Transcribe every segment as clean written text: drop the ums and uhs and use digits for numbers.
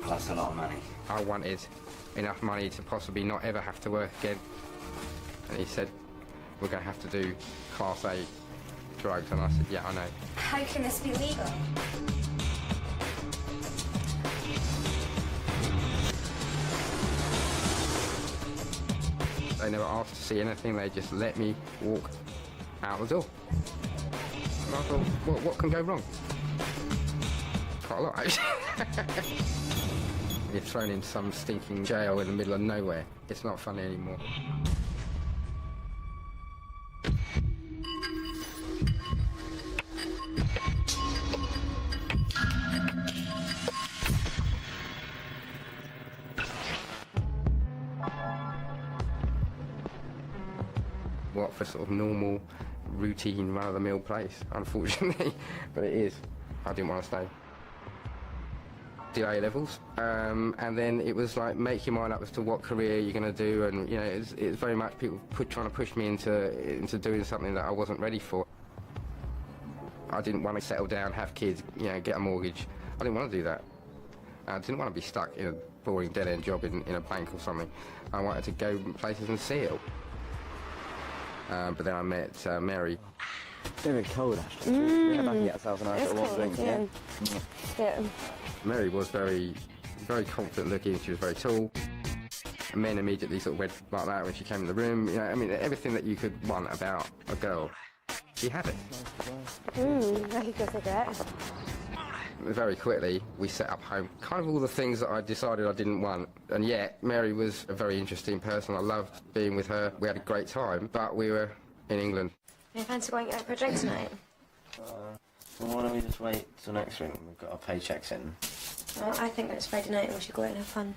Plus a lot of money. I wanted enough money to possibly not ever have to work again. And he said, we're going to have to do Class A drugs. And I said, yeah, I know. How can this be legal? They never asked to see anything, they just let me walk out the door. And I thought, what can go wrong? Quite a lot, actually. You're thrown in some stinking jail in the middle of nowhere. It's not funny anymore. What for sort of normal, routine, run-of-the-mill place, unfortunately, but it is. I didn't want to stay. Did A-levels, and then it was like make your mind up as to what career you're going to do, and you know, it's very much people trying to push me into doing something that I wasn't ready for. I didn't want to settle down, have kids, you know, get a mortgage. I didn't want to do that. I didn't want to be stuck in a boring dead-end job in a bank or something. I wanted to go places and see it. But then I met Mary. It's very cold, actually. Yeah, back and get ourselves a nice little warm drink, yeah? Yeah. Mary was very confident looking. She was very tall. Men immediately sort of went like that when she came in the room. You know, I mean, everything that you could want about a girl, she had it. I could go cigarette. Very quickly, we set up home. Kind of all the things that I decided I didn't want. And yet, Mary was a very interesting person. I loved being with her. We had a great time, but we were in England. I fancy going out for a drink tonight. Well, why don't we just wait till next week when we've got our paychecks in? Well, I think that it's Friday night and we should go out and have fun.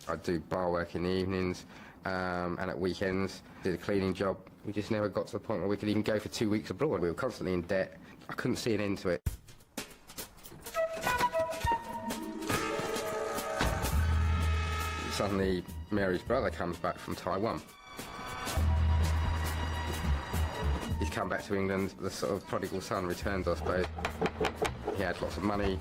I do bar work in the evenings and at weekends. Did a cleaning job. We just never got to the point where we could even go for 2 weeks abroad. We were constantly in debt. I couldn't see an end to it. Suddenly, Mary's brother comes back from Taiwan. He's come back to England. The sort of prodigal son returns, I suppose. He had lots of money.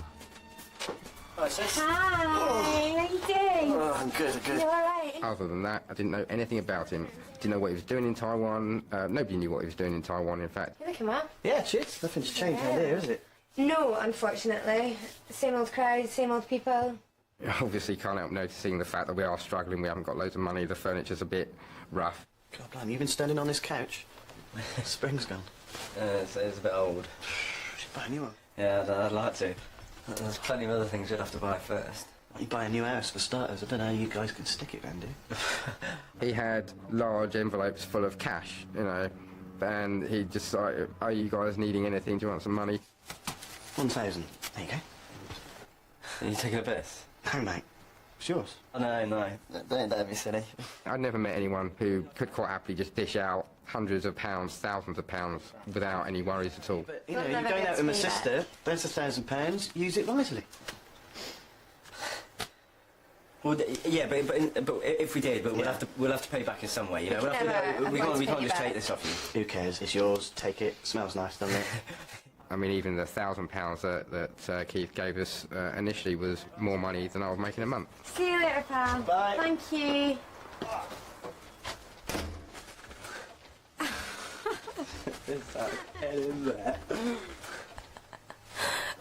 Hi, sis. Hi, how you doing? Oh, I'm good, You alright? Other than that, I didn't know anything about him. Didn't know what he was doing in Taiwan. Nobody knew what he was doing in Taiwan, in fact. You're looking well. Yeah, cheers. Nothing's changed out here, is it? No, unfortunately. Same old crowd, same old people. Obviously can't help noticing the fact that we are struggling. We haven't got loads of money. The furniture's a bit rough. God blimey, you've been standing on this couch. Spring's gone. It's a bit old. Should buy a new one. Yeah, I'd like to. There's plenty of other things you'd have to buy first. You buy a new house for starters. I don't know how you guys can stick it round here. He had large envelopes full of cash, you know, and he just like, are you guys needing anything? Do you want some money? 1,000. There you go. Are you taking a piss? No, mate. It's yours. Oh, no. Don't be silly. I'd never met anyone who could quite happily just dish out hundreds of pounds, thousands of pounds without any worries at all. But, you know, Well, you're never going out gets with my me sister. There's £1,000. Use it wisely. Well, yeah, but if we did, but we'll have to pay back in some way. You know, We can never we afford to can't pay you just back. take this off you. Who cares? It's yours. Take it. Smells nice, doesn't it? I mean, even the £1,000 that Keith gave us initially was more money than I was making a month. See you later, pal. Bye. Thank you. There's that head in there.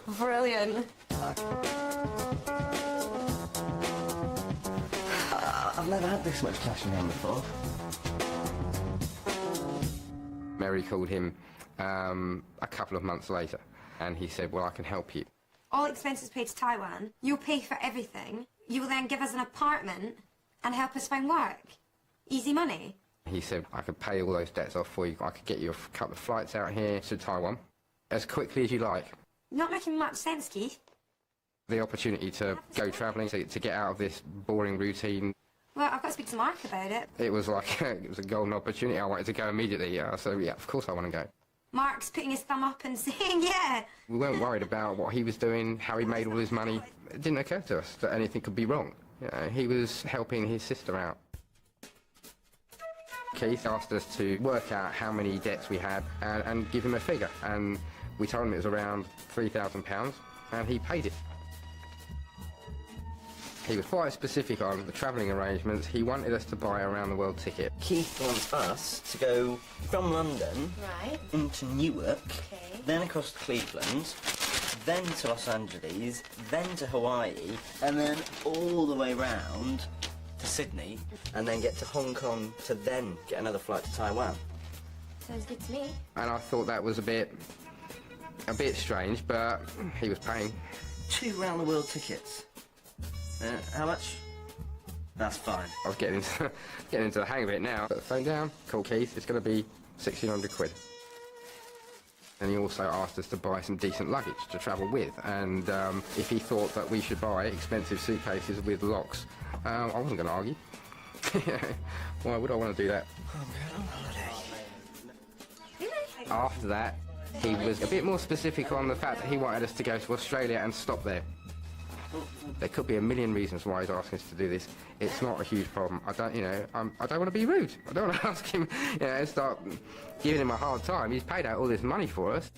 Brilliant. I've never had this much cash in hand before. Mary called him a couple of months later, and he said, well, I can help you. All expenses paid to Taiwan. You'll pay for everything. You will then give us an apartment and help us find work. Easy money. He said, I could pay all those debts off for you. I could get you a couple of flights out here to Taiwan as quickly as you like. Not making much sense, Keith. The opportunity to go travelling, to get out of this boring routine. Well, I've got to speak to Mark about it. It was like, it was a golden opportunity. I wanted to go immediately. So, yeah, of course I want to go. Mark's putting his thumb up and saying, yeah. We weren't worried about what he was doing, how he made all his money. It didn't occur to us that anything could be wrong. You know, he was helping his sister out. Keith asked us to work out how many debts we had and give him a figure. And we told him it was around £3,000, and he paid it. He was quite specific on the travelling arrangements. He wanted us to buy a round-the-world ticket. Keith wants us to go from London Right. into Newark, Okay. then across to Cleveland, then to Los Angeles, then to Hawaii, and then all the way round to Sydney, and then get to Hong Kong to then get another flight to Taiwan. Sounds good to me. And I thought that was a bit strange, but he was paying. 2 round-the-world tickets. How much? That's fine. I was getting into the hang of it now. Put the phone down, call Keith, it's going to be 1,600 quid. And he also asked us to buy some decent luggage to travel with, and if he thought that we should buy expensive suitcases with locks, I wasn't going to argue. Why would I want to do that? I'm going on holiday. Really? After that, he was a bit more specific on the fact that he wanted us to go to Australia and stop there. There could be a million reasons why he's asking us to do this. It's not a huge problem. I don't want to be rude. I don't want to ask him, and start giving him a hard time. He's paid out all this money for us.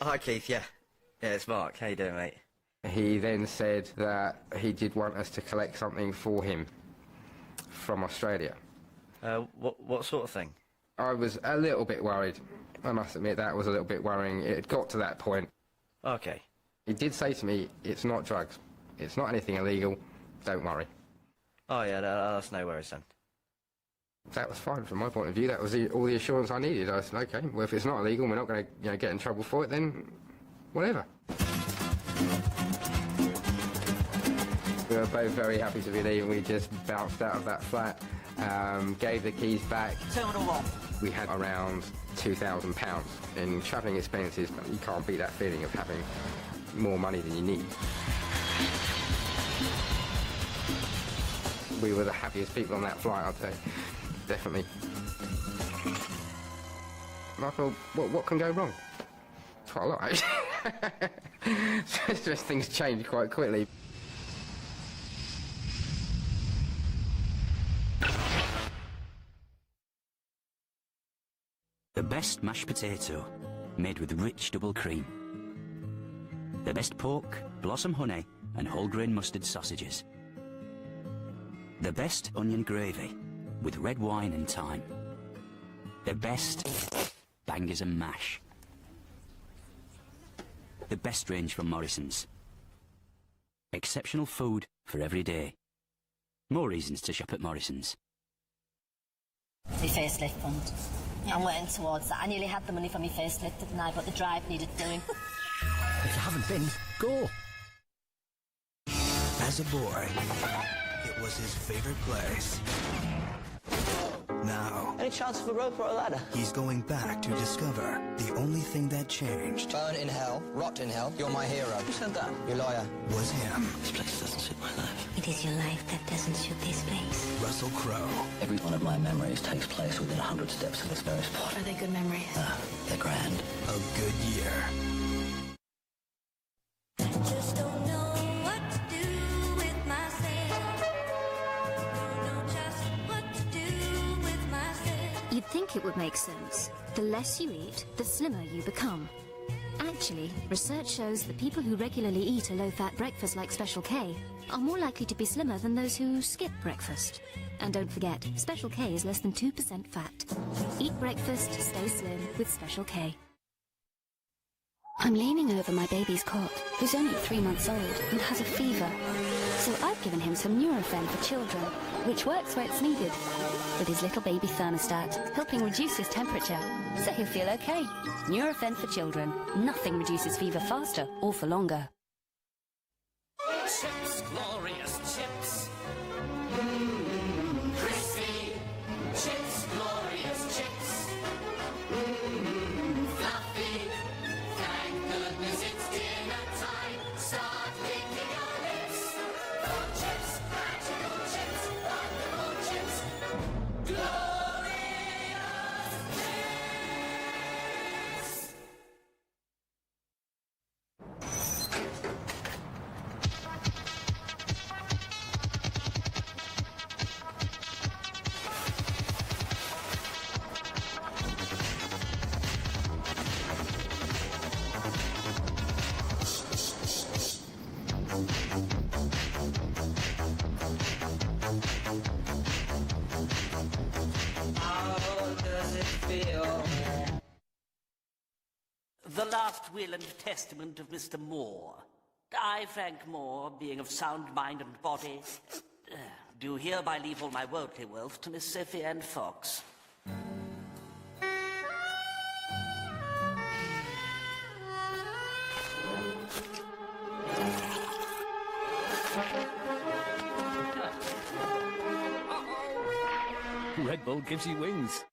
Hi, Keith. Yeah, it's Mark. How you doing, mate? He then said that he did want us to collect something for him from Australia. What sort of thing? I was a little bit worried. I must admit that was a little bit worrying. It had got to that point. Okay. He did say to me, it's not drugs. It's not anything illegal. Don't worry. Oh, yeah, that's no worries then. That was fine from my point of view. That was all the assurance I needed. I said, okay, well, if it's not illegal and we're not going to get in trouble for it, then whatever. We were both very happy to be leaving. We just bounced out of that flat, gave the keys back. Terminal 1. We had around £2,000 in travelling expenses, but you can't beat that feeling of having more money than you need. We were the happiest people on that flight, I'll tell you. Definitely. And I thought, what can go wrong? Quite a lot, actually. Just things change quite quickly. The best mashed potato, made with rich double cream. The best pork, blossom honey, and whole grain mustard sausages. The best onion gravy, with red wine and thyme. The best bangers and mash. The best range from Morrison's. Exceptional food for every day. More reasons to shop at Morrison's. My facelift fund. I'm working towards that. I nearly had the money for my facelift, didn't I? But the drive needed doing. If you haven't been, go. As a boy, it was his favorite place. Now, Any chance of a rope or a ladder? he's going back to discover the only thing that changed Burn in hell, rot in hell, you're my hero. Who said that? You liar. was him. This place doesn't suit my life. It is your life that doesn't suit this place. Russell Crowe. Every one of my memories takes place within 100 steps of this very spot. Are they good memories? They're grand. A good year. Just don't know what to do with myself. Don't know just what to do with myself. You'd think it would make sense. The less you eat, the slimmer you become. Actually, research shows that people who regularly eat a low-fat breakfast like Special K are more likely to be slimmer than those who skip breakfast. And don't forget, Special K is less than 2% fat. Eat breakfast, stay slim with Special K. I'm leaning over my baby's cot, who's only 3 months old and has a fever. So I've given him some Nurofen for children, which works where it's needed, with his little baby thermostat, helping reduce his temperature, so he'll feel okay. Nurofen for children. Nothing reduces fever faster or for longer. Chips, glorious chips. Crispy chips, glorious chips. Fluffy, thank goodness it's dinner time. Start licking your lips. Good chips, magical chips, wonderful chips. Glorious chips. last will and testament of Mr. Moore. I, Frank Moore, being of sound mind and body, do hereby leave all my worldly wealth to Miss Sophie Ann Fox. Red Bull gives you wings.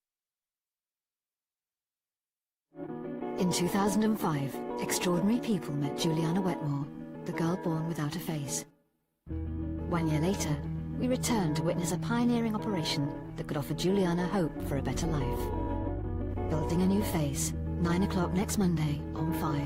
In 2005, extraordinary people met Juliana Wetmore, the girl born without a face. 1 year later, we returned to witness a pioneering operation that could offer Juliana hope for a better life. Building a new face, 9 o'clock next Monday on 5.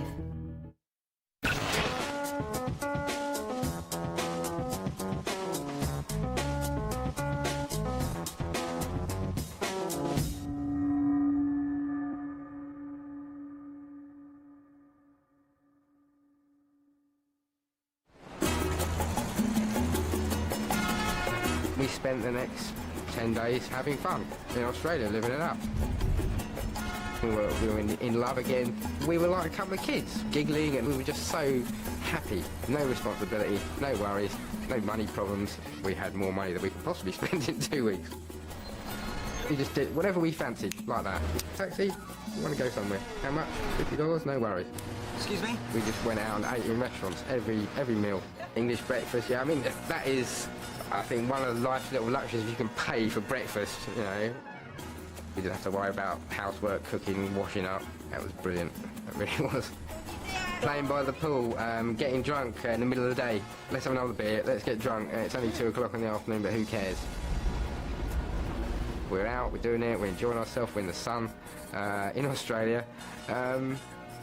We spent the next 10 days having fun in Australia, living it up. We were in love again. We were like a couple of kids, giggling, and we were just so happy. No responsibility, no worries, no money problems. We had more money than we could possibly spend in 2 weeks. We just did whatever we fancied, like that. Taxi, you want to go somewhere? How much? $50? No worries. Excuse me? We just went out and ate in restaurants every meal. English breakfast, yeah, I mean, that is, I think, one of life's little luxuries. If you can pay for breakfast, you know. We didn't have to worry about housework, cooking, washing up. That was brilliant. That really was. Playing by the pool, getting drunk in the middle of the day. Let's have another beer, let's get drunk. It's only 2 o'clock in the afternoon, but who cares? We're out, we're doing it, we're enjoying ourselves, we're in the sun, in Australia.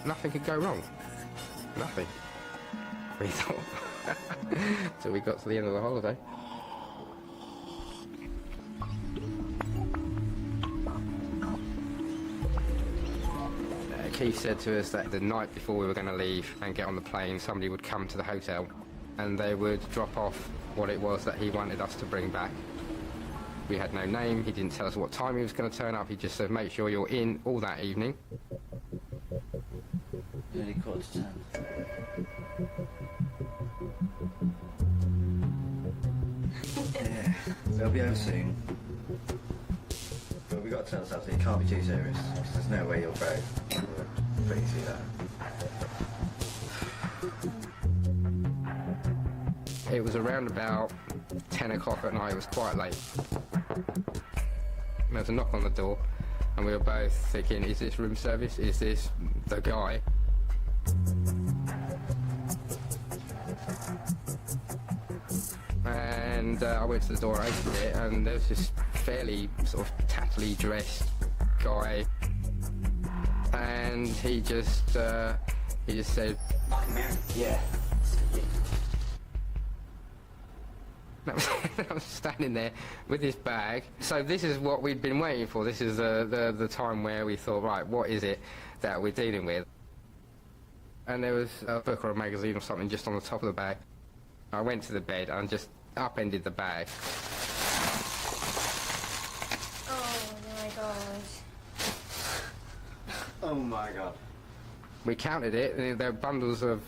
Nothing could go wrong. Nothing. We thought. Till we got to the end of the holiday. Keith said to us that the night before we were going to leave and get on the plane, somebody would come to the hotel and they would drop off what it was that he wanted us to bring back. We had no name, he didn't tell us what time he was going to turn up, he just said, make sure you're in all that evening. Nearly 9:45. Yeah, they'll be over soon. But we've got to tell ourselves that it can't be too serious, because there's no way you'll break. Pretty see that. It was around about 10 o'clock at night, it was quite late. There was a knock on the door, and we were both thinking, is this room service? Is this the guy? And I went to the door and opened it, and there was this fairly sort of tattily dressed guy, and he just said, yeah. I was standing there with this bag. So this is what we'd been waiting for. This is the time where we thought, right, what is it that we're dealing with? And there was a book or a magazine or something just on the top of the bag. I went to the bed and just upended the bag. Oh my god. Oh my god. We counted it, and there were bundles of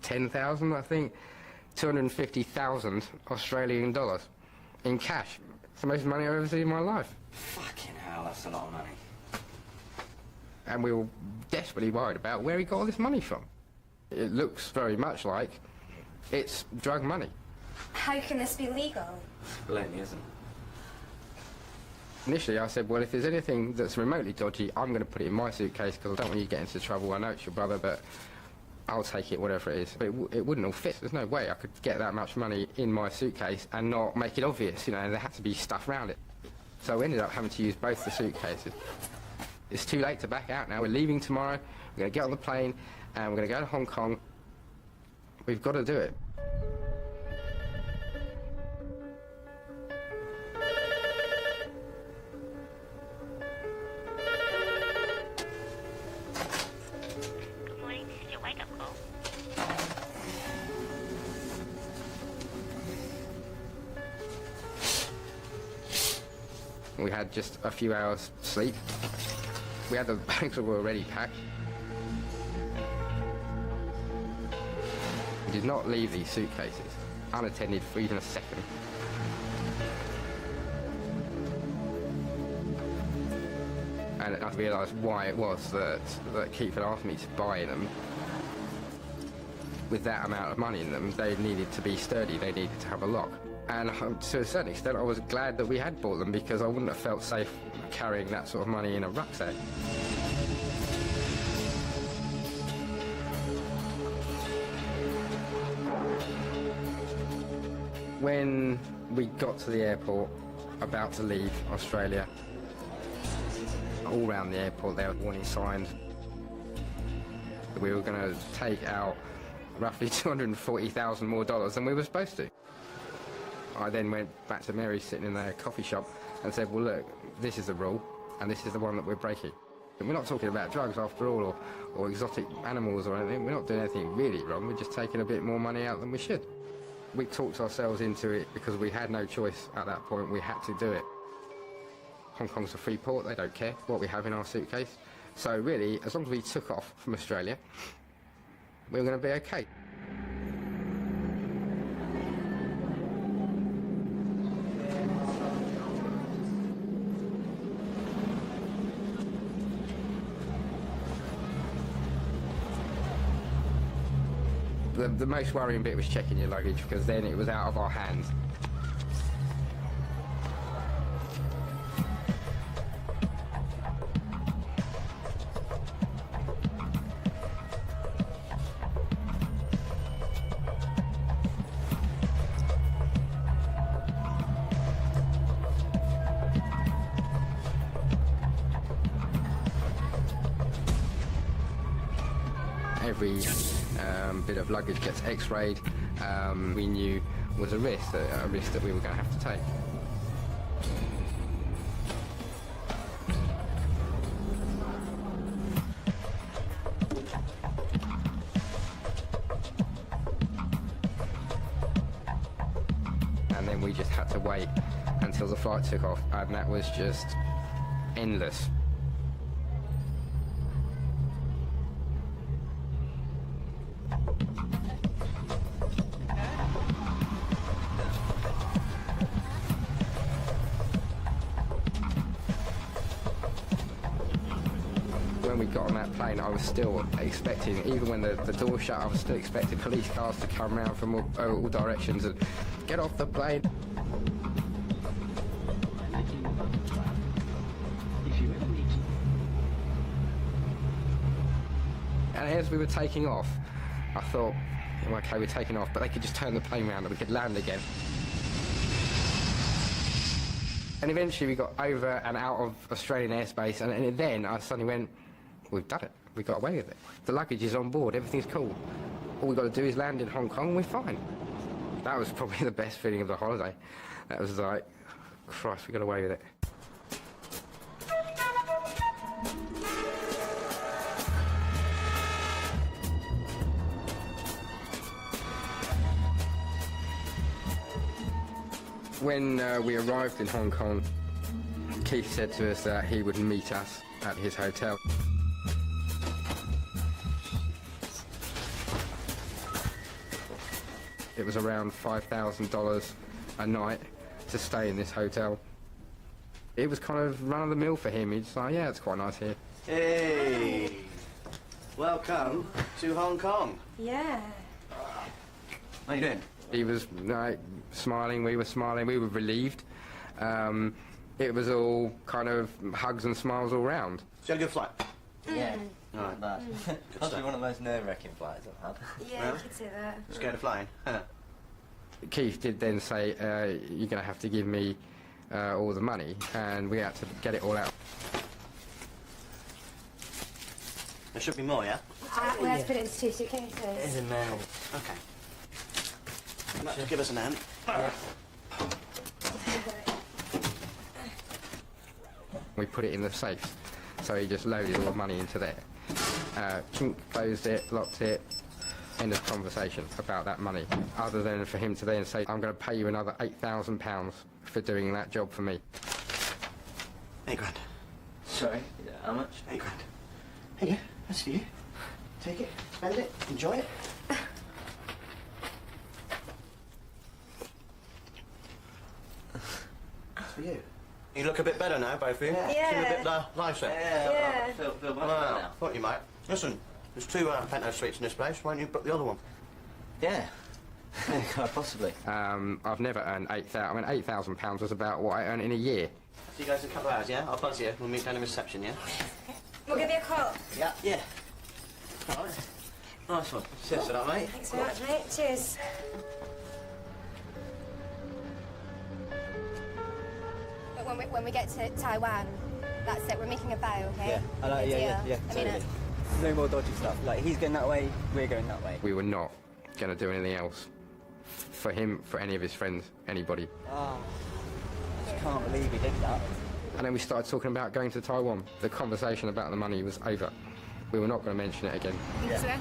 10,000, I think. 250,000 Australian dollars in cash. It's the most money I've ever seen in my life. Fucking hell, that's a lot of money. And we were desperately worried about where he got all this money from. It looks very much like it's drug money. How can this be legal? Blatantly isn't. Initially I said, well, if there's anything that's remotely dodgy, I'm going to put it in my suitcase because I don't want you to get into trouble. I know it's your brother, but I'll take it, whatever it is. But it wouldn't all fit. There's no way I could get that much money in my suitcase and not make it obvious, you know, there had to be stuff around it. So we ended up having to use both the suitcases. It's too late to back out now. We're leaving tomorrow, we're going to get on the plane, and we're going to go to Hong Kong. We've got to do it. We had just a few hours sleep. We had the bags that were already packed. did not leave these suitcases unattended for even a second. And I realised why it was that Keith had asked me to buy them. With that amount of money in them, they needed to be sturdy, they needed to have a lock. And to a certain extent, I was glad that we had bought them, because I wouldn't have felt safe carrying that sort of money in a rucksack. When we got to the airport, about to leave Australia, all around the airport there were warning signs. We were going to take out roughly $240,000 more than we were supposed to. I then went back to Mary sitting in their coffee shop and said, well look, this is the rule and this is the one that we're breaking. And we're not talking about drugs after all, or exotic animals or anything. We're not doing anything really wrong, we're just taking a bit more money out than we should. We talked ourselves into it because we had no choice at that point, we had to do it. Hong Kong's a free port, they don't care what we have in our suitcase. So really, as long as we took off from Australia, we were going to be okay. The most worrying bit was checking your luggage, because then it was out of our hands. Every bit of luggage gets x-rayed, we knew was a risk that we were going to have to take. And then we just had to wait until the flight took off, and that was just endless. When we got on that plane, I was still expecting, even when the door shut, I was still expecting police cars to come around from all directions and get off the plane. And as we were taking off, I thought, okay, we're taking off, but they could just turn the plane around and we could land again. And eventually we got over and out of Australian airspace, and then I suddenly went, we've done it, we got away with it. The luggage is on board, everything's cool. All we've got to do is land in Hong Kong and we're fine. That was probably the best feeling of the holiday. That was like, Christ, we got away with it. When we arrived in Hong Kong, Keith said to us that he would meet us at his hotel. It was around $5,000 a night to stay in this hotel. It was kind of run-of-the-mill for him. He's like, yeah, it's quite nice here. Hey! Welcome to Hong Kong. Yeah. How you doing? He was smiling, we were smiling, we were relieved. It was all kind of hugs and smiles all round. So you had a good flight? Yeah. Alright. Bad. Possibly one of the most nerve-wracking flights I've had. Yeah, you could say that. Scared of flying? Keith did then say, you're going to have to give me all the money, and we had to get it all out. There should be more, yeah? Let's put it into 2 suitcases. It is a mail. Okay. Just give us an hand. We put it in the safe, so he just loaded all the money into there. Closed it, locked it, end of conversation about that money. Other than for him to then say, I'm going to pay you another £8,000 for doing that job for me. £8 grand. Sorry? How much? £8 grand. Here you go. That's for you. Take it, spend it, enjoy it. for you. You look a bit better now, both of you. Yeah. Seem a bit nicer. Yeah. I feel much better now. Thought you might. Listen, there's 2 penthouse suites in this place. Why don't you book the other one? Yeah. Quite possibly. I've never earned £8,000. I mean, £8,000 was about what I earn in a year. See you guys in a couple of hours, yeah? I'll buzz you. We'll meet down in reception, yeah? We'll give you a call. Yeah. Yeah. All right. Nice one. Cheers for that, mate. Thanks so much, mate. Cheers. But when we get to Taiwan, that's it. We're making a vow, okay? Yeah. I like, yeah, I mean totally. it. No more dodgy stuff. Like, he's going that way, we're going that way. We were not going to do anything else for him, for any of his friends, anybody. Oh, I just can't believe he did that. And then we started talking about going to Taiwan. The conversation about the money was over. We were not going to mention it again. Yeah.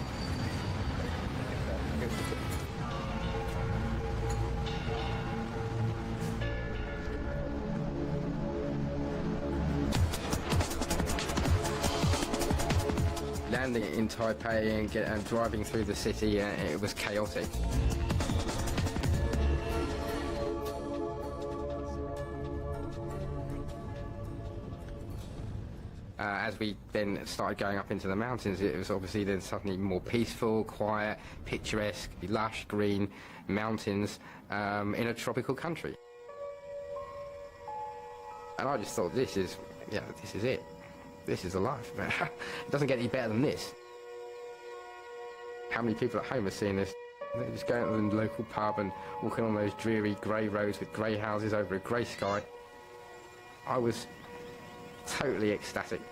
Landing in Taipei and driving through the city, it was chaotic. As we then started going up into the mountains, it was obviously then suddenly more peaceful, quiet, picturesque, lush, green mountains in a tropical country. And I just thought, this is it. This is the life, man. It doesn't get any better than this. How many people at home are seeing this? They're just going to the local pub and walking on those dreary grey roads with grey houses over a grey sky. I was totally ecstatic.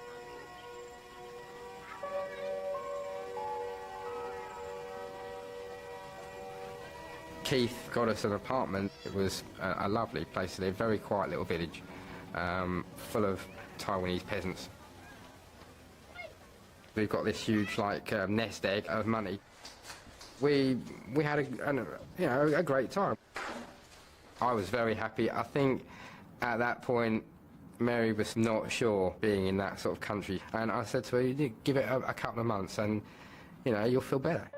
Keith got us an apartment. It was a lovely place to live, very quiet little village, full of Taiwanese peasants. We've got this huge, nest egg of money. We had a great time. I was very happy. I think at that point, Mary was not sure being in that sort of country, and I said to her, give it a couple of months and, you'll feel better.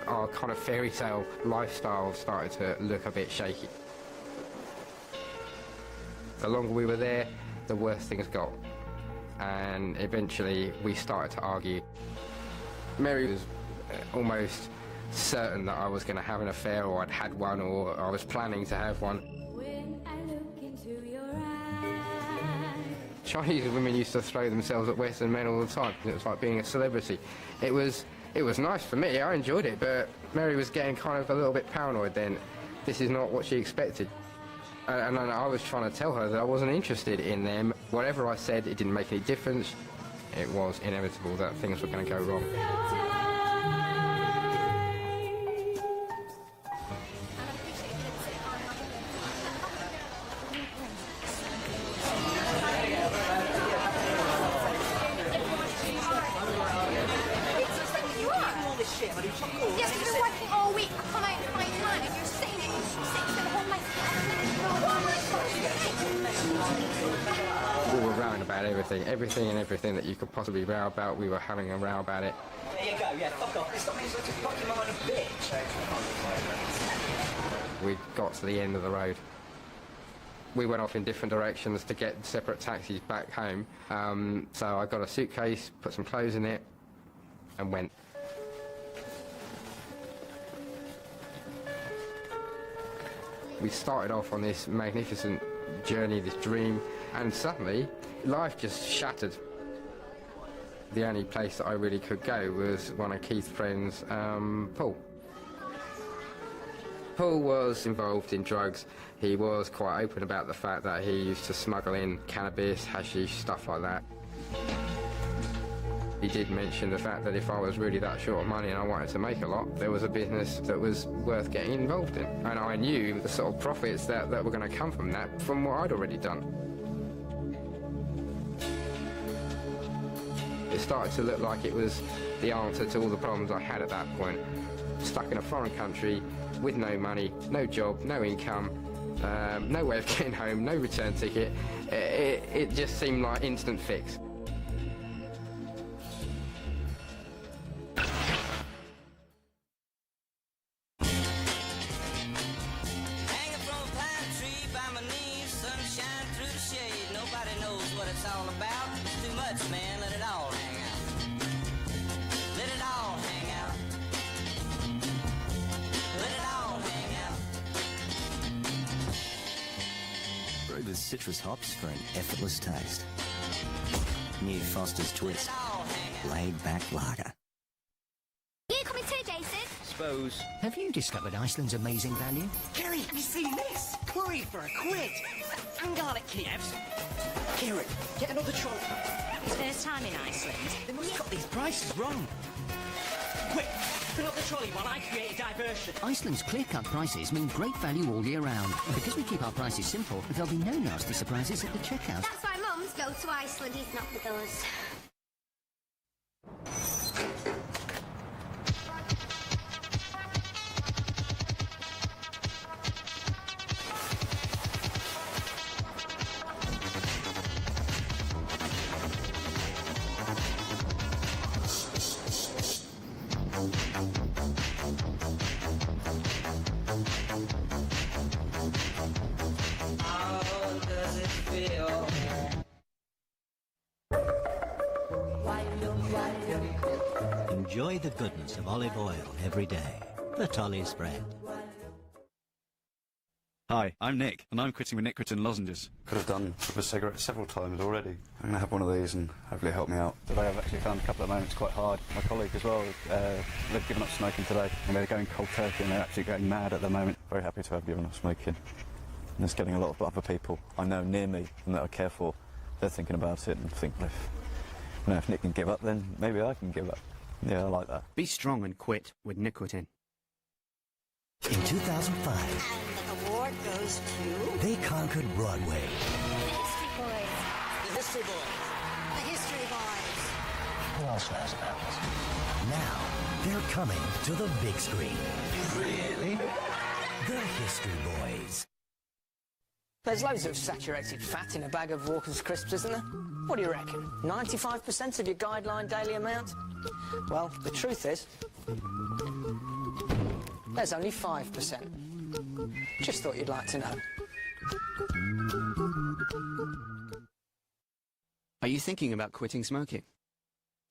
Our kind of fairy tale lifestyle started to look a bit shaky. The longer we were there, the worse things got. And eventually we started to argue. Mary was almost certain that I was going to have an affair, or I'd had one, or I was planning to have one. When I look into your eyes. Chinese women used to throw themselves at Western men all the time. It was like being a celebrity. It was nice for me, I enjoyed it, but Mary was getting kind of a little bit paranoid then. This is not what she expected. And I was trying to tell her that I wasn't interested in them. Whatever I said, it didn't make any difference. It was inevitable that things were going to go wrong. Yes, you've been working all week. I come out with my plan and you're sitting in the whole night. We were rowing about everything and everything that you could possibly row about. We were having a row about it. There you go, yeah, fuck off. Stop being such a fucking mind of bitch. We got to the end of the road. We went off in different directions to get separate taxis back home. So I got a suitcase, put some clothes in it, and went. We started off on this magnificent journey, this dream, and suddenly life just shattered. The only place that I really could go was one of Keith's friends, Paul. Paul was involved in drugs. He was quite open about the fact that he used to smuggle in cannabis, hashish, stuff like that. He did mention the fact that if I was really that short of money and I wanted to make a lot, there was a business that was worth getting involved in. And I knew the sort of profits that were going to come from that, from what I'd already done. It started to look like it was the answer to all the problems I had at that point. Stuck in a foreign country, with no money, no job, no income, no way of getting home, no return ticket. It just seemed like instant fix. Hanging from a pine tree by my knees, sunshine through the shade. Nobody knows what it's all about. It's too much, man. Let it all hang out. Let it all hang out. Let it all hang out. Brew with citrus hops for an effortless taste. New Foster's Twist. Laid-back lager. You coming too, Jason? Suppose. Have you discovered Iceland's amazing value? Kerry, have you seen this? Curry for a quid. And garlic Kievs. Kerry, get another trolley. His first time in Iceland. They must have got these prices wrong. Quick, fill up the trolley while I create a diversion. Iceland's clear-cut prices mean great value all year round. And because we keep our prices simple, there'll be no nasty surprises at the checkout. That's why Mums go to Iceland, he's not with us. How does it feel? Enjoy the goodness of olive oil every day. The Tolly Spread. Hi, I'm Nick, and I'm quitting with nicotine lozenges. Could have done with a cigarette several times already. I'm going to have one of these and hopefully help me out. Today I've actually found a couple of moments quite hard. My colleague as well, they've given up smoking today, and they're going cold turkey, and they're actually going mad at the moment. Very happy to have given up smoking. And it's getting a lot of other people I know near me and that I care for. They're thinking about it and think, well, if Nick can give up, then maybe I can give up. Yeah, I like that. Be strong and quit with nicotine. In 2005, And the award goes to... they conquered Broadway. The History Boys. The History Boys. The History Boys. Who else knows about this? Now, they're coming to the big screen. Really? The History Boys. There's loads of saturated fat in a bag of Walker's crisps, isn't there? What do you reckon? 95% of your guideline daily amount? Well, the truth is, there's only 5%. Just thought you'd like to know. Are you thinking about quitting smoking?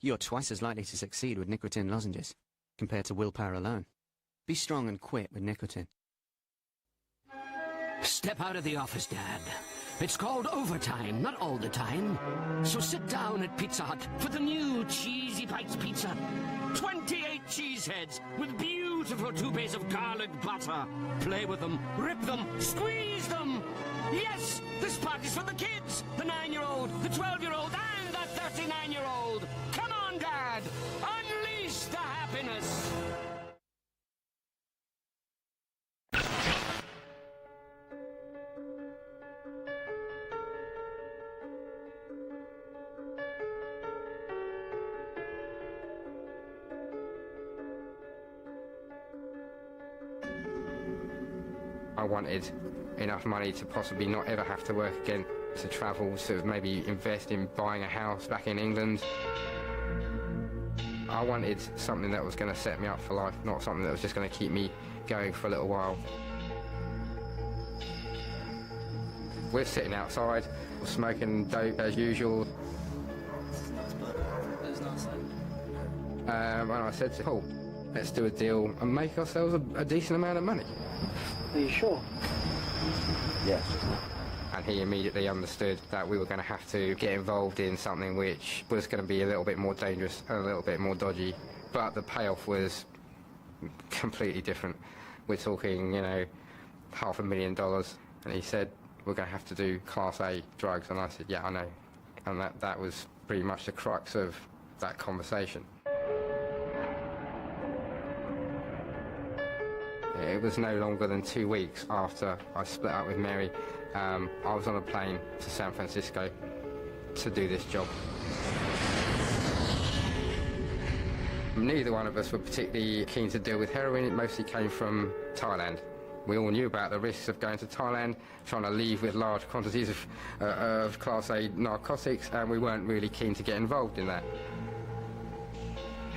You're twice as likely to succeed with nicotine lozenges compared to willpower alone. Be strong and quit with nicotine. Step out of the office, Dad. It's called overtime, not all the time. So sit down at Pizza Hut for the new Cheesy Bites Pizza. 28 cheese heads with beautiful 2 bays of garlic butter. Play with them, rip them, squeeze them. Yes, this party's for the kids. The 9-year-old, the 12-year-old, and the 39-year-old. Come on, Dad. Unleash the happiness. I wanted enough money to possibly not ever have to work again, to travel, to maybe invest in buying a house back in England. I wanted something that was going to set me up for life, not something that was just going to keep me going for a little while. We're sitting outside, smoking dope as usual. And I said to Paul, let's do a deal and make ourselves a decent amount of money. Are you sure? Yes. And he immediately understood that we were going to have to get involved in something which was going to be a little bit more dangerous and a little bit more dodgy. But the payoff was completely different. We're talking, $500,000. And he said, we're going to have to do Class A drugs. And I said, yeah, I know. And that was pretty much the crux of that conversation. It was no longer than 2 weeks after I split up with Mary. I was on a plane to San Francisco to do this job. Neither one of us were particularly keen to deal with heroin. It mostly came from Thailand. We all knew about the risks of going to Thailand, trying to leave with large quantities of Class A narcotics, and we weren't really keen to get involved in that.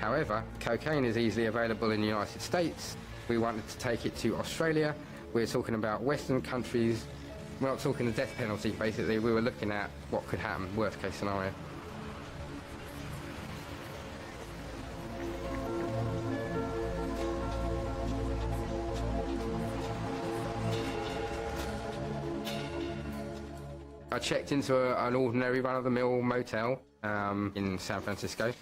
However, cocaine is easily available in the United States. We wanted to take it to Australia. We're talking about Western countries. We're not talking the death penalty, basically. We were looking at what could happen, worst case scenario. I checked into an ordinary run-of-the-mill motel in San Francisco.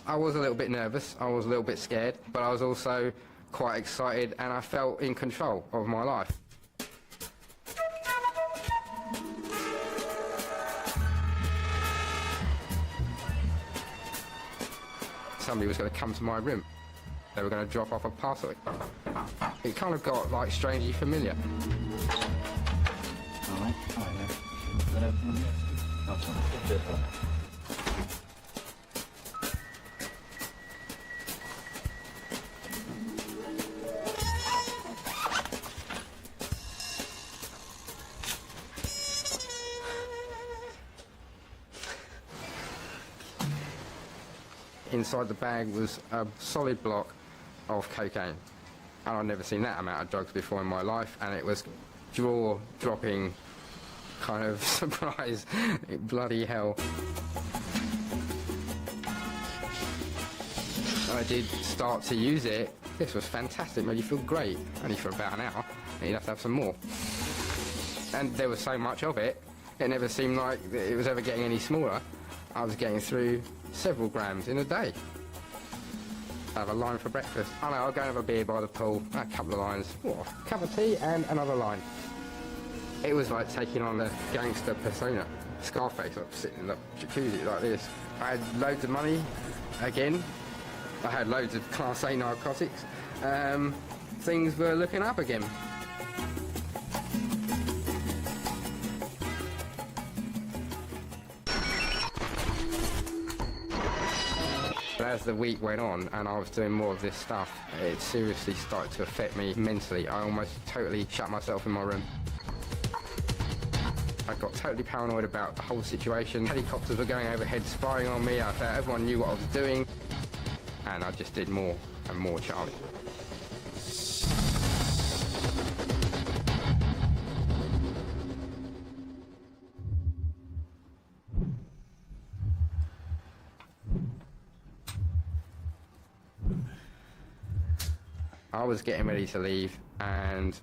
I was a little bit nervous, I was a little bit scared, but I was also quite excited and I felt in control of my life. Somebody was going to come to my room. They were going to drop off a parcel. It kind of got, like, strangely familiar. All right. Inside the bag was a solid block of cocaine. And I'd never seen that amount of drugs before in my life, and it was jaw-dropping kind of surprise. Bloody hell. I did start to use it. This was fantastic, made you feel great. Only for about an hour, and you'd have to have some more. And there was so much of it, it never seemed like it was ever getting any smaller. I was getting through several grams in a day. I have a line for breakfast. I know, I'll go and have a beer by the pool, a couple of lines, a cup of tea and another line. It was like taking on a gangster persona. Scarface, like sitting in the jacuzzi like this. I had loads of money, again. I had loads of Class A narcotics. Things were looking up again. But as the week went on and I was doing more of this stuff, it seriously started to affect me mentally. I almost totally shut myself in my room. I got totally paranoid about the whole situation. Helicopters were going overhead spying on me. I felt everyone knew what I was doing. And I just did more and more, Charlie. I was getting ready to leave, and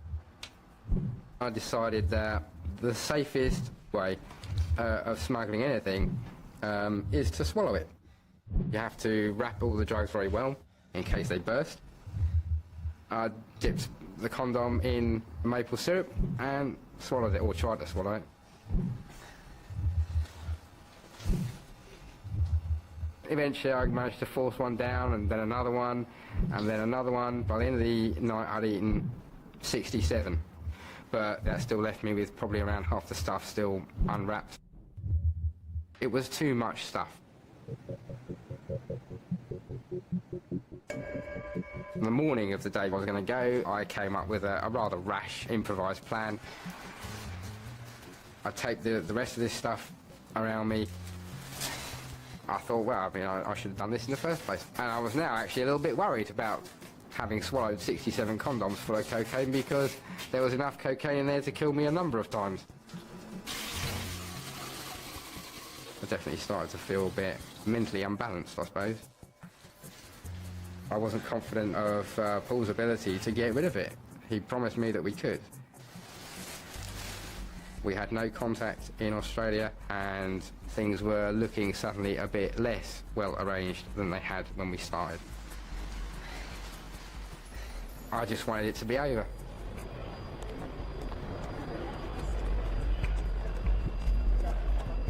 I decided that the safest way of smuggling anything is to swallow it. You have to wrap all the drugs very well in case they burst. I dipped the condom in maple syrup and swallowed it, or tried to swallow it. Eventually I managed to force one down, and then another one, and then another one. By the end of the night I'd eaten 67, but that still left me with probably around half the stuff still unwrapped. It was too much stuff. On the morning of the day I was going to go, I came up with a rather rash, improvised plan. I taped the rest of this stuff around me. I thought, well, I mean, I should have done this in the first place. And I was now actually a little bit worried about having swallowed 67 condoms full of cocaine, because there was enough cocaine in there to kill me a number of times. I definitely started to feel a bit mentally unbalanced, I suppose. I wasn't confident of Paul's ability to get rid of it. He promised me that we could. We had no contact in Australia, and things were looking suddenly a bit less well arranged than they had when we started. I just wanted it to be over.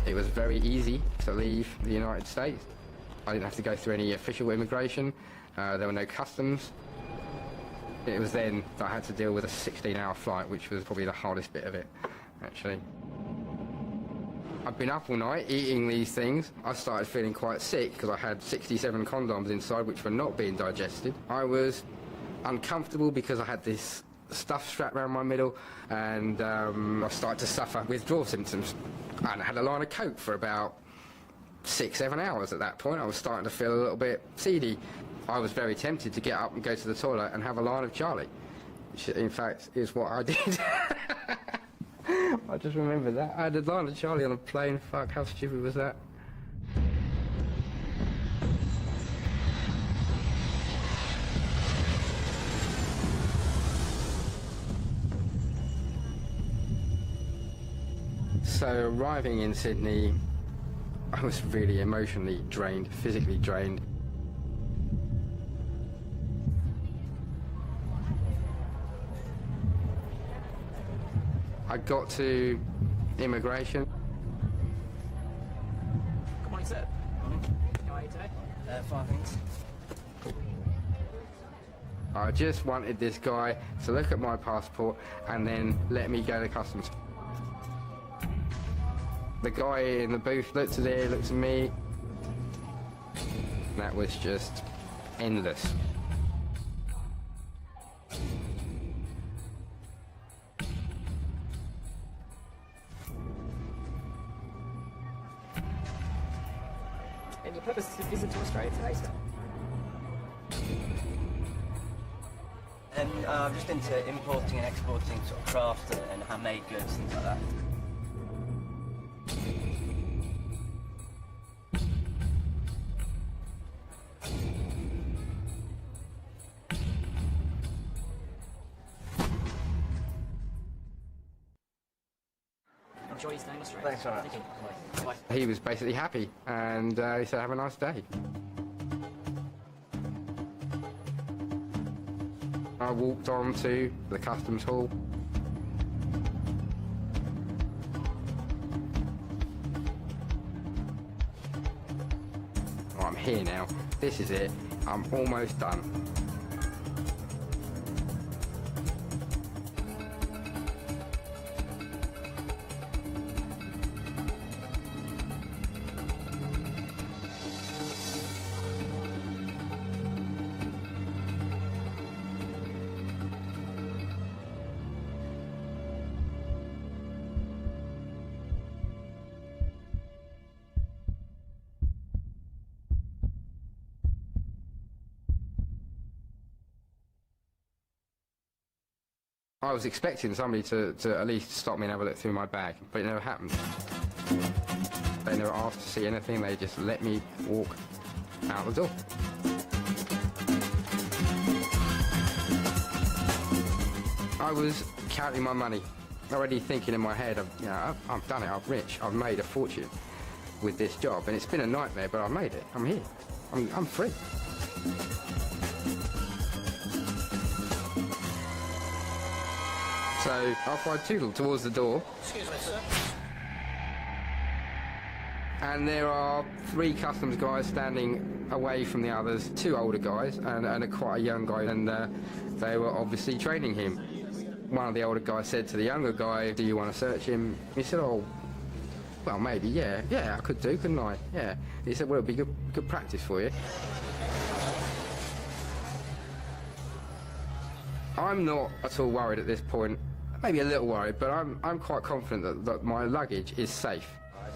It was very easy to leave the United States. I didn't have to go through any official immigration. There were no customs. It was then that I had to deal with a 16-hour flight, which was probably the hardest bit of it, actually. I'd been up all night eating these things. I started feeling quite sick because I had 67 condoms inside which were not being digested. I was uncomfortable because I had this stuff strapped around my middle, and I started to suffer withdrawal symptoms. And I had a line of coke for about 6-7 hours at that point. I was starting to feel a little bit seedy. I was very tempted to get up and go to the toilet and have a line of Charlie, which in fact is what I did. I just remember that. I had a line of Charlie on a plane. Fuck, how stupid was that? So arriving in Sydney, I was really emotionally drained, physically drained. I got to immigration. Good morning, sir. How are you today? Fine, thanks. I just wanted this guy to look at my passport and then let me go to customs. The guy in the booth looked at it, looked at me. That was just endless. And your purpose is to visit to Australia today, sir? I'm just into importing and exporting sort of craft and handmade goods, things like that. Enjoy your stay in Australia. Thanks very much. Thank you. Bye. He was basically happy, and he said, have a nice day. I walked on to the customs hall. Oh, I'm here now. This is it. I'm almost done. I was expecting somebody to at least stop me and have a look through my bag, but it never happened. They never asked to see anything, they just let me walk out the door. I was counting my money, already thinking in my head, I've done it, I'm rich, I've made a fortune with this job, and it's been a nightmare, but I've made it, I'm here, I'm free. So off I tootled towards the door. Excuse me, sir. And there are 3 customs guys standing away from the others, 2 older guys and quite a young guy, and they were obviously training him. One of the older guys said to the younger guy, do you want to search him? He said, oh, well, maybe, yeah, I could do, couldn't I? Yeah. He said, well, it'd be good practice for you. I'm not at all worried at this point. Maybe a little worried, but I'm quite confident that my luggage is safe.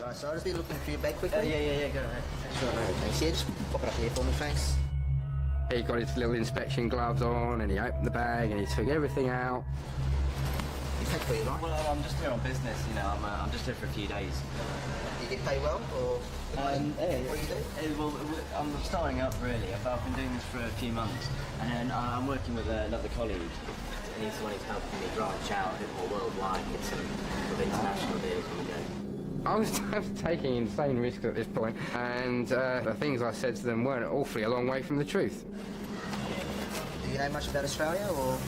Right, so I'll just be looking for your bag quickly. Yeah, go ahead. Sure, no, thanks. Yeah, just pop it up here for me, thanks. He got his little inspection gloves on, and he opened the bag, and he took everything out. You paid for you, right? Well, I'm just here on business, you know, I'm just here for a few days. You get paid well, or what do you do? Well, I'm starting up, really. I've been doing this for a few months, and then I'm working with another colleague, and he's the one who's helping me branch out a bit more worldwide, get some sort of international deals on the go. I was taking insane risks at this point, and the things I said to them weren't awfully a long way from the truth. Do you know much about Australia, or?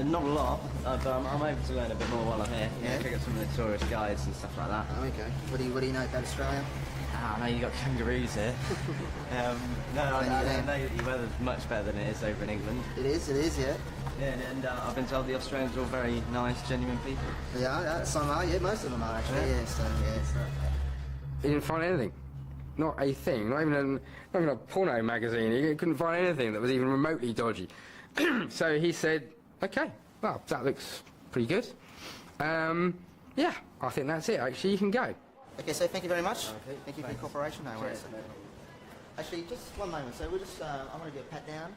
Not a lot, but I'm able to learn a bit more while I'm here. Yeah? Pick up some of the tourist guides and stuff like that. Oh, okay. What do you know about Australia? I know you got kangaroos here. I know the weather's much better than it is over in England. It is, yeah. Yeah, and I've been told the Australians are all very nice, genuine people. Yeah, some are, yeah, most of them are actually, yeah, so. He didn't find anything. Not a thing, not even a porno magazine. He couldn't find anything that was even remotely dodgy. So he said, okay, well, that looks pretty good. Yeah, I think that's it. Actually, you can go. Okay, so thank you very much. Okay, thank you for your cooperation. No worries. Actually, just one moment. So we'll just, I want to do a pat down.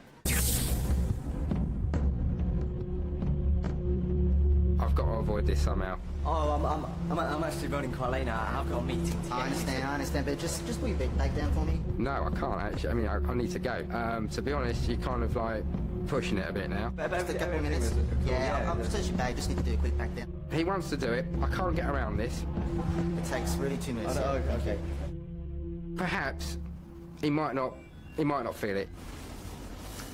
I've got to avoid this somehow. Oh, I'm actually running quite late now. I've got a meeting to get I understand, but just will you back down for me? No, I can't actually. I mean, I need to go. To be honest, you're kind of like pushing it a bit now. Just a couple of minutes. Yeah, I'm just back. Just need to do a quick back down. He wants to do it. I can't get around this. It takes really 2 minutes. Okay. Perhaps he might not feel it.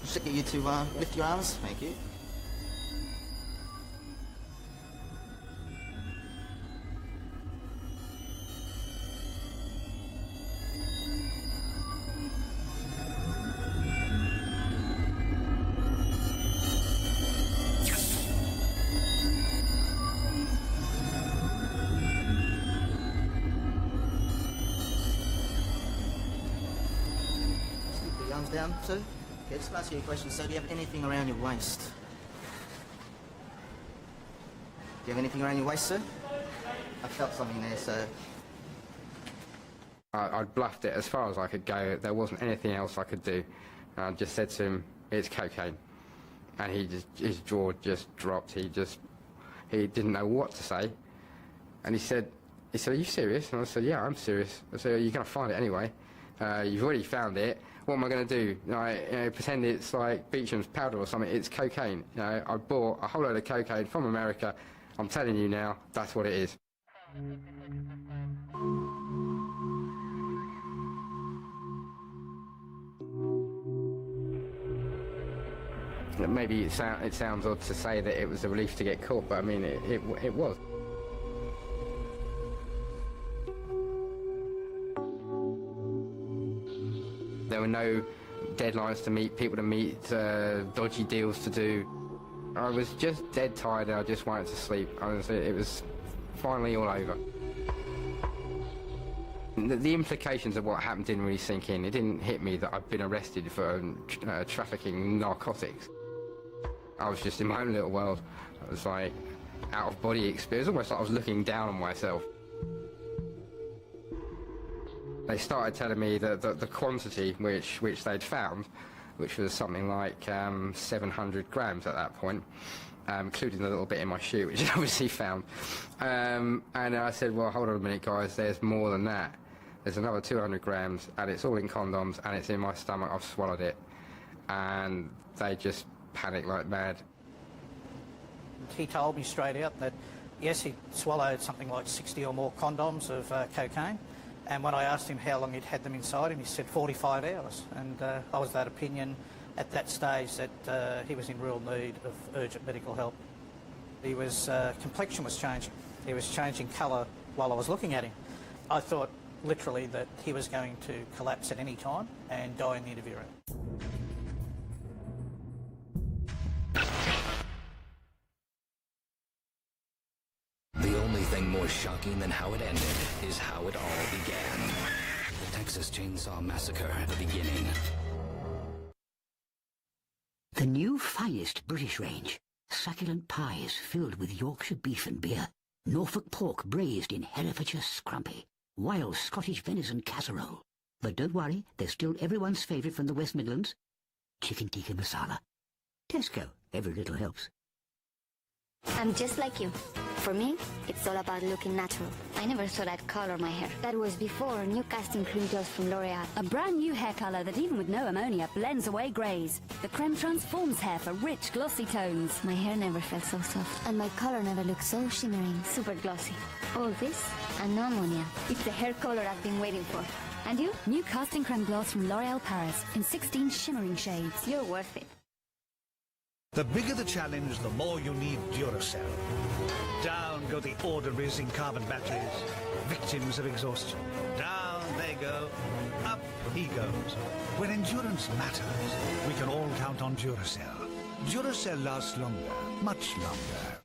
Just get you to lift your arms. Thank you. Down, sir. Okay, just ask you a question. So, do you have anything around your waist? Do you have anything around your waist, sir? I felt something there, so... I bluffed it as far as I could go. There wasn't anything else I could do. I just said to him, it's cocaine. And his jaw just dropped. He didn't know what to say. And he said, are you serious? And I said, yeah, I'm serious. I said, you're going to find it anyway. You've already found it. What am I going to do? Pretend it's like Beecham's powder or something. It's cocaine. I bought a whole load of cocaine from America. I'm telling you now, that's what it is. Maybe it sounds odd to say that it was a relief to get caught, but I mean, it was. There were no deadlines to meet, people to meet, dodgy deals to do. I was just dead tired and I just wanted to sleep. It was finally all over. The implications of what happened didn't really sink in. It didn't hit me that I'd been arrested for trafficking narcotics. I was just in my own little world. It was like out-of-body experience, almost like I was looking down on myself. They started telling me that the quantity which they'd found, which was something like 700 grams at that point, including the little bit in my shoe, which I'd obviously found. And I said, well, hold on a minute, guys, there's more than that. There's another 200 grams, and it's all in condoms, and it's in my stomach, I've swallowed it. And they just panicked like mad. He told me straight out that, yes, he'd swallowed something like 60 or more condoms of cocaine. And when I asked him how long he'd had them inside him, he said 45 hours. And I was of that opinion at that stage that he was in real need of urgent medical help. His complexion was changing. He was changing colour while I was looking at him. I thought literally that he was going to collapse at any time and die in the interview room. The only thing more shocking than how it ended is how it all began. The Texas Chainsaw Massacre at the beginning. The new finest British range. Succulent pies filled with Yorkshire beef and beer. Norfolk pork braised in Herefordshire scrumpy. Wild Scottish venison casserole. But don't worry, there's still everyone's favourite from the West Midlands. Chicken tikka masala. Tesco, every little helps. I'm just like you. For me, it's all about looking natural. I never thought I'd color my hair. That was before new casting cream gloss from L'Oreal. A brand new hair color that even with no ammonia blends away greys. The creme transforms hair for rich, glossy tones. My hair never felt so soft. And my color never looked so shimmering, super glossy. All this and no ammonia. It's the hair color I've been waiting for. And you? New casting creme gloss from L'Oreal Paris in 16 shimmering shades. You're worth it. The bigger the challenge, the more you need Duracell. Down go the orderlies in carbon batteries, victims of exhaustion. Down they go, up he goes. When endurance matters, we can all count on Duracell. Duracell lasts longer, much longer.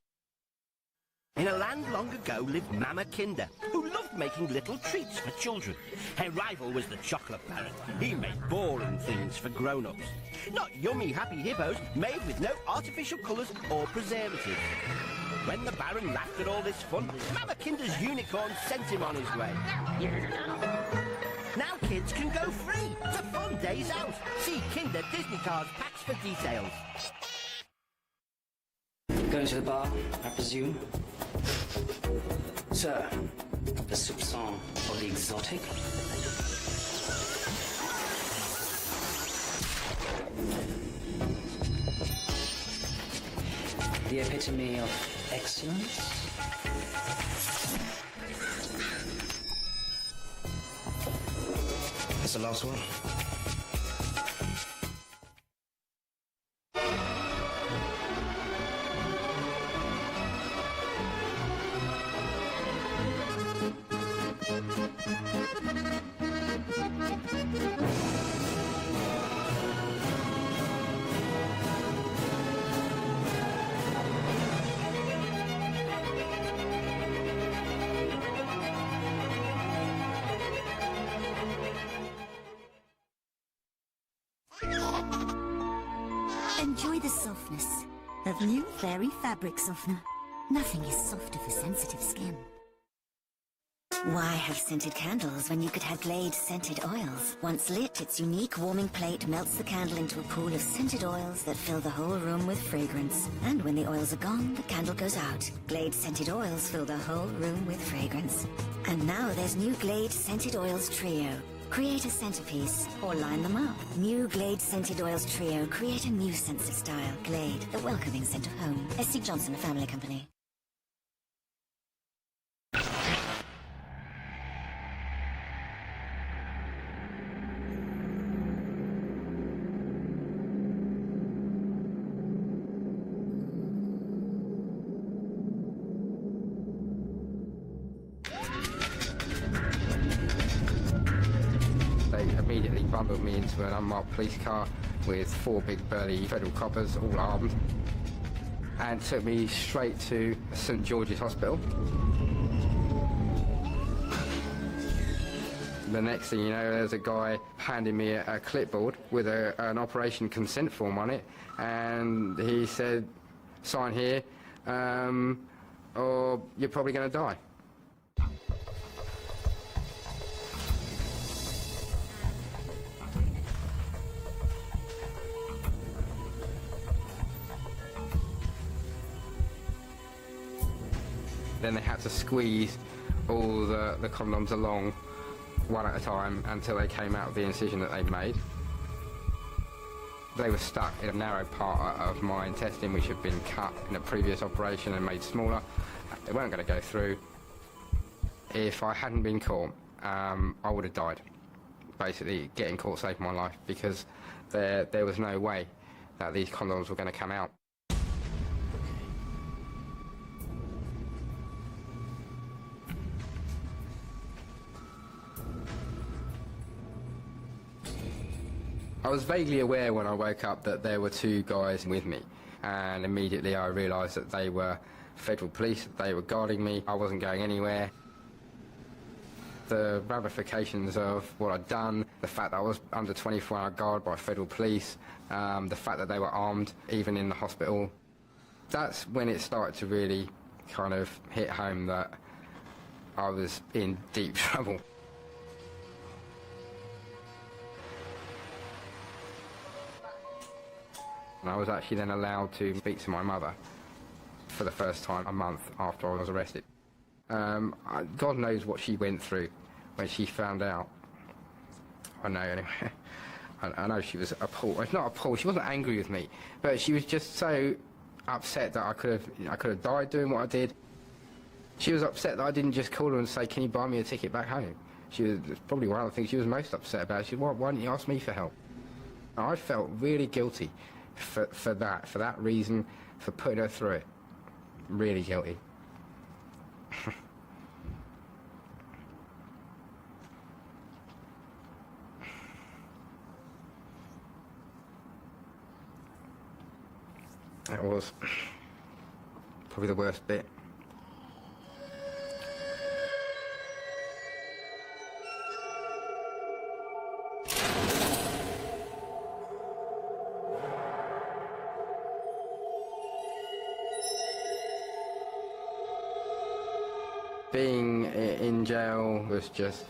In a land long ago lived Mama Kinder, who loved making little treats for children. Her rival was the chocolate parrot. He made boring things for grown-ups. Not yummy, happy hippos made with no artificial colours or preservatives. When the Baron laughed at all this fun, Mama Kinder's unicorn sent him on his way. Now kids can go free to fun days out. See Kinder Disney Cards packs for details. Going to the bar, I presume? Sir, the soupçon of the exotic? The epitome of excellence? That's the last one. Enjoy the softness of new Fairy Fabric Softener. Nothing is softer for sensitive skin. Why have scented candles when you could have Glade scented oils? Once lit, its unique warming plate melts the candle into a pool of scented oils that fill the whole room with fragrance. And when the oils are gone, the candle goes out. Glade scented oils fill the whole room with fragrance. And now there's new Glade Scented Oils Trio. Create a centerpiece or line them up. New Glade Scented Oils Trio. Create a new sense of style. Glade, the welcoming scent of home. S.C. Johnson Family Company. They immediately bundled me into an unmarked police car with 4 big burly federal coppers, all armed, and took me straight to St George's Hospital. The next thing you know, there's a guy handing me a clipboard with an operation consent form on it, and he said, sign here, or you're probably going to die. Then they had to squeeze all the condoms along one at a time until they came out of the incision that they'd made. They were stuck in a narrow part of my intestine which had been cut in a previous operation and made smaller. They weren't going to go through. If I hadn't been caught, I would have died. Basically, getting caught saved my life because there was no way that these condoms were going to come out. I was vaguely aware when I woke up that there were 2 guys with me, and immediately I realised that they were federal police, they were guarding me, I wasn't going anywhere. The ramifications of what I'd done, the fact that I was under 24-hour guard by federal police, the fact that they were armed, even in the hospital, that's when it started to really kind of hit home that I was in deep trouble. And I was actually then allowed to speak to my mother for the first time a month after I was arrested. God knows what she went through when she found out. I know anyway. I know she was appalled. It's not appalled, she wasn't angry with me, but she was just so upset that I could have died doing what I did. She was upset that I didn't just call her and say, can you buy me a ticket back home? She was probably one of the things she was most upset about. She said, why didn't you ask me for help? I felt really guilty for that reason, for putting her through it. Really guilty. That was probably the worst bit. Being in jail was just